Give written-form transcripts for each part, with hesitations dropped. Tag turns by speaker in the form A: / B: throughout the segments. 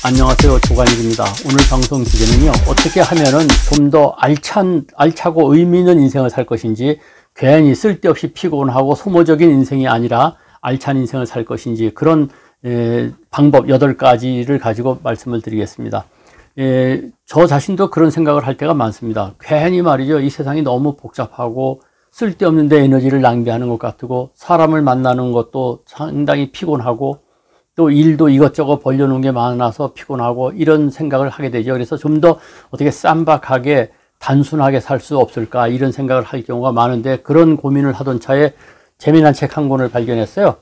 A: 안녕하세요. 조관익입니다. 오늘 방송 주제는요, 어떻게 하면은 좀 더 알차고 의미 있는 인생을 살 것인지, 괜히 쓸데없이 피곤하고 소모적인 인생이 아니라 알찬 인생을 살 것인지, 그런 방법 8가지를 가지고 말씀을 드리겠습니다. 저 자신도 그런 생각을 할 때가 많습니다. 괜히 말이죠, 이 세상이 너무 복잡하고 쓸데없는 데 에너지를 낭비하는 것 같고, 사람을 만나는 것도 상당히 피곤하고, 또 일도 이것저것 벌려놓은 게 많아서 피곤하고, 이런 생각을 하게 되죠. 그래서 좀 더 어떻게 쌈박하게 단순하게 살 수 없을까, 이런 생각을 할 경우가 많은데, 그런 고민을 하던 차에 재미난 책 한 권을 발견했어요.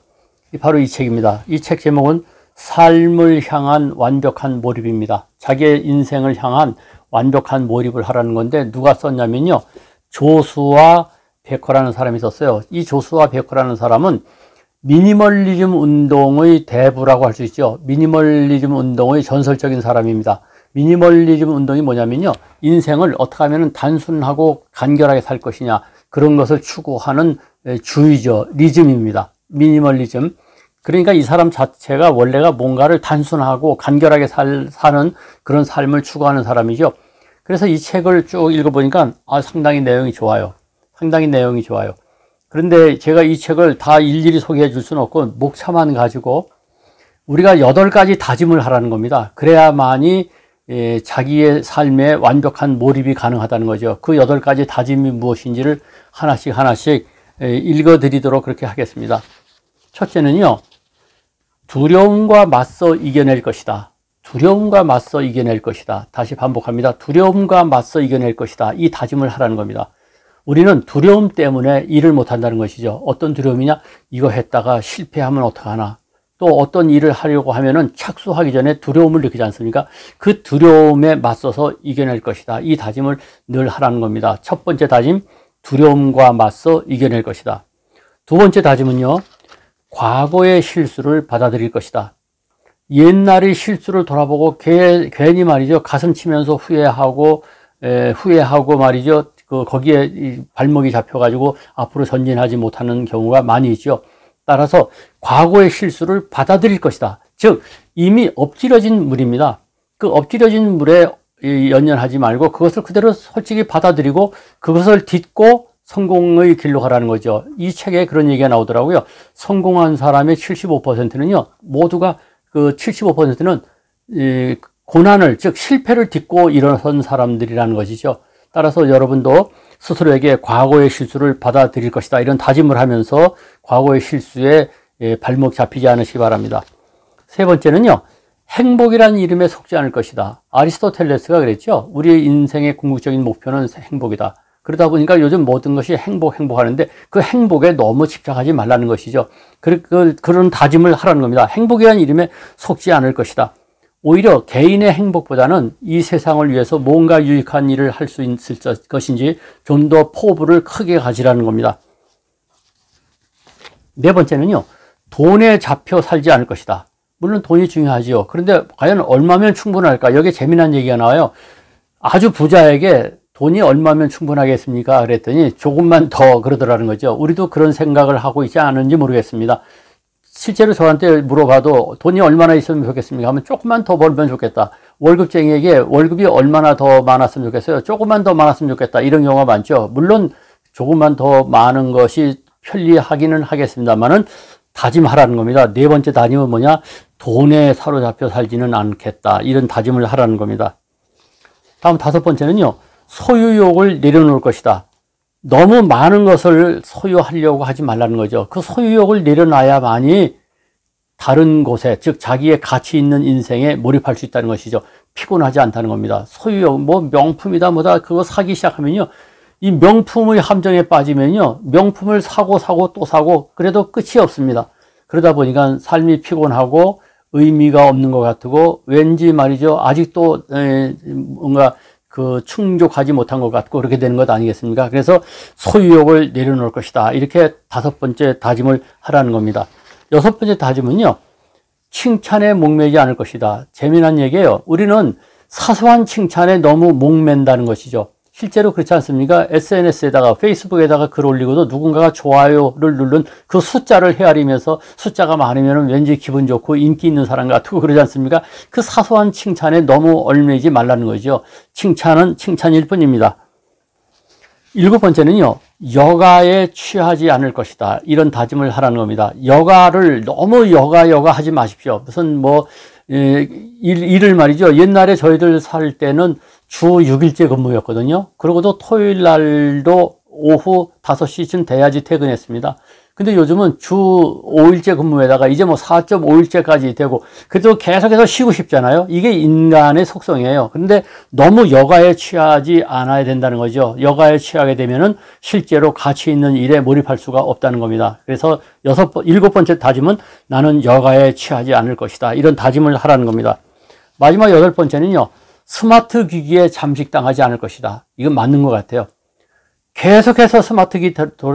A: 바로 이 책입니다. 이 책 제목은 삶을 향한 완벽한 몰입입니다. 자기의 인생을 향한 완벽한 몰입을 하라는 건데, 누가 썼냐면요, 조수아 베커라는 사람이 썼어요. 이 조수아 베커라는 사람은 미니멀리즘 운동의 대부라고 할 수 있죠. 미니멀리즘 운동의 전설적인 사람입니다. 미니멀리즘 운동이 뭐냐면요, 인생을 어떻게 하면 단순하고 간결하게 살 것이냐, 그런 것을 추구하는 주의죠. 리즘입니다. 미니멀리즘. 그러니까 이 사람 자체가 원래가 뭔가를 단순하고 간결하게 사는 그런 삶을 추구하는 사람이죠. 그래서 이 책을 쭉 읽어보니까 상당히 내용이 좋아요. 상당히 내용이 좋아요. 그런데 제가 이 책을 다 일일이 소개해 줄 수는 없고, 목차만 가지고 우리가 8가지 다짐을 하라는 겁니다. 그래야만이 자기의 삶에 완벽한 몰입이 가능하다는 거죠. 그 8가지 다짐이 무엇인지를 하나씩 읽어 드리도록 그렇게 하겠습니다. 첫째는요, 두려움과 맞서 이겨낼 것이다. 두려움과 맞서 이겨낼 것이다. 다시 반복합니다. 두려움과 맞서 이겨낼 것이다. 이 다짐을 하라는 겁니다. 우리는 두려움 때문에 일을 못한다는 것이죠. 어떤 두려움이냐? 이거 했다가 실패하면 어떡하나? 또 어떤 일을 하려고 하면은 착수하기 전에 두려움을 느끼지 않습니까? 그 두려움에 맞서서 이겨낼 것이다. 이 다짐을 늘 하라는 겁니다. 첫 번째 다짐, 두려움과 맞서 이겨낼 것이다. 두 번째 다짐은요, 과거의 실수를 받아들일 것이다. 옛날의 실수를 돌아보고 괜히 말이죠, 가슴 치면서 후회하고 말이죠, 거기에 발목이 잡혀가지고 앞으로 전진하지 못하는 경우가 많이 있죠. 따라서 과거의 실수를 받아들일 것이다. 즉, 이미 엎질러진 물입니다. 그 엎질러진 물에 연연하지 말고 그것을 그대로 솔직히 받아들이고 그것을 딛고 성공의 길로 가라는 거죠. 이 책에 그런 얘기가 나오더라고요. 성공한 사람의 75%는요, 모두가 그 75%는 고난을, 즉 실패를 딛고 일어선 사람들이라는 것이죠. 따라서 여러분도 스스로에게 과거의 실수를 받아들일 것이다, 이런 다짐을 하면서 과거의 실수에 발목 잡히지 않으시기 바랍니다. 세 번째는요, 행복이라는 이름에 속지 않을 것이다. 아리스토텔레스가 그랬죠. 우리의 인생의 궁극적인 목표는 행복이다. 그러다 보니까 요즘 모든 것이 행복하는데 그 행복에 너무 집착하지 말라는 것이죠. 그런 다짐을 하라는 겁니다. 행복이라는 이름에 속지 않을 것이다. 오히려 개인의 행복보다는 이 세상을 위해서 뭔가 유익한 일을 할 수 있을 것인지 좀 더 포부를 크게 가지라는 겁니다. 네 번째는요, 돈에 잡혀 살지 않을 것이다. 물론 돈이 중요하지요. 그런데 과연 얼마면 충분할까? 여기에 재미난 얘기가 나와요. 아주 부자에게 돈이 얼마면 충분하겠습니까? 그랬더니 조금만 더 그러더라는 거죠. 우리도 그런 생각을 하고 있지 않은지 모르겠습니다. 실제로 저한테 물어봐도 돈이 얼마나 있으면 좋겠습니까? 하면 조금만 더 벌면 좋겠다. 월급쟁이에게 월급이 얼마나 더 많았으면 좋겠어요? 조금만 더 많았으면 좋겠다. 이런 경우가 많죠. 물론 조금만 더 많은 것이 편리하기는 하겠습니다만은 다짐하라는 겁니다. 네 번째 다짐은 뭐냐? 돈에 사로잡혀 살지는 않겠다. 이런 다짐을 하라는 겁니다. 다음 다섯 번째는요, 소유욕을 내려놓을 것이다. 너무 많은 것을 소유하려고 하지 말라는 거죠. 그 소유욕을 내려놔야만이 다른 곳에, 즉 자기의 가치 있는 인생에 몰입할 수 있다는 것이죠. 피곤하지 않다는 겁니다. 소유욕, 명품이다 뭐다 그거 사기 시작하면요, 이 명품의 함정에 빠지면요, 명품을 사고 또 사고 그래도 끝이 없습니다. 그러다 보니까 삶이 피곤하고 의미가 없는 것 같고, 왠지 말이죠, 아직도 뭔가 충족하지 못한 것 같고 그렇게 되는 것 아니겠습니까? 그래서 소유욕을 내려놓을 것이다. 이렇게 다섯 번째 다짐을 하라는 겁니다. 여섯 번째 다짐은요, 칭찬에 목매지 않을 것이다. 재미난 얘기예요. 우리는 사소한 칭찬에 너무 목맨다는 것이죠. 실제로 그렇지 않습니까? SNS에다가 페이스북에다가 글 올리고도 누군가가 좋아요를 누른 그 숫자를 헤아리면서 숫자가 많으면 왠지 기분 좋고 인기 있는 사람 같고 그러지 않습니까? 그 사소한 칭찬에 너무 얽매이지 말라는 거죠. 칭찬은 칭찬일 뿐입니다. 7번째는요. 여가에 취하지 않을 것이다. 이런 다짐을 하라는 겁니다. 여가를 너무 여가 하지 마십시오. 무슨 일을 말이죠. 옛날에 저희들 살 때는 주 6일제 근무였거든요. 그러고도 토요일 날도 오후 5시쯤 돼야지 퇴근했습니다. 근데 요즘은 주 5일제 근무에다가 이제 뭐 4.5일제까지 되고 그래도 계속해서 쉬고 싶잖아요. 이게 인간의 속성이에요. 그런데 너무 여가에 취하지 않아야 된다는 거죠. 여가에 취하게 되면은 실제로 가치 있는 일에 몰입할 수가 없다는 겁니다. 그래서 7번째 다짐은 나는 여가에 취하지 않을 것이다. 이런 다짐을 하라는 겁니다. 마지막 8번째는요. 스마트 기기에 잠식당하지 않을 것이다. 이건 맞는 것 같아요. 계속해서 스마트 기기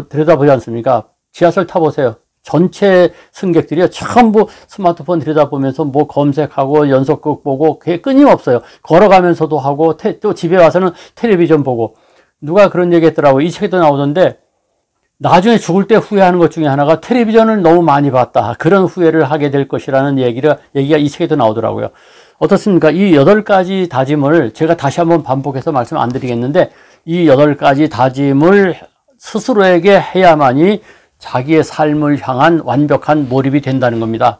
A: 들여다보지 않습니까? 지하철 타보세요. 전체 승객들이요. 전부 스마트폰 들여다보면서 뭐 검색하고 연속극 보고 그게 끊임없어요. 걸어가면서도 하고 또 집에 와서는 텔레비전 보고. 누가 그런 얘기 했더라고요. 이 책에도 나오던데 나중에 죽을 때 후회하는 것 중에 하나가 텔레비전을 너무 많이 봤다. 그런 후회를 하게 될 것이라는 얘기가 이 책에도 나오더라고요. 어떻습니까? 이 8가지 다짐을 제가 다시 한번 반복해서 말씀 안 드리겠는데 이 8가지 다짐을 스스로에게 해야만이 자기의 삶을 향한 완벽한 몰입이 된다는 겁니다.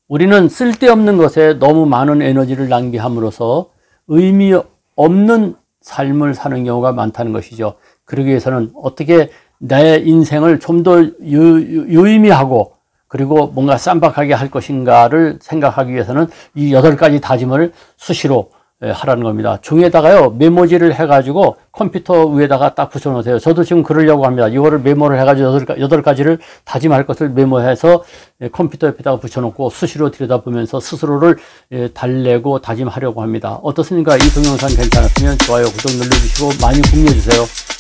A: 우리는 쓸데없는 것에 너무 많은 에너지를 낭비함으로써 의미 없는 삶을 사는 경우가 많다는 것이죠. 그러기 위해서는 어떻게 내 인생을 좀 더 유의미하고 그리고 뭔가 쌈박하게 할 것인가를 생각하기 위해서는 이 8가지 다짐을 수시로 하라는 겁니다. 종이에다가요, 메모지를 해가지고 컴퓨터 위에다가 딱 붙여놓으세요. 저도 지금 그러려고 합니다. 이거를 메모를 해가지고 8가지를 다짐할 것을 메모해서 컴퓨터 옆에다가 붙여놓고 수시로 들여다보면서 스스로를 달래고 다짐하려고 합니다. 어떻습니까? 이 동영상 괜찮았으면 좋아요, 구독 눌러주시고 많이 공유해주세요.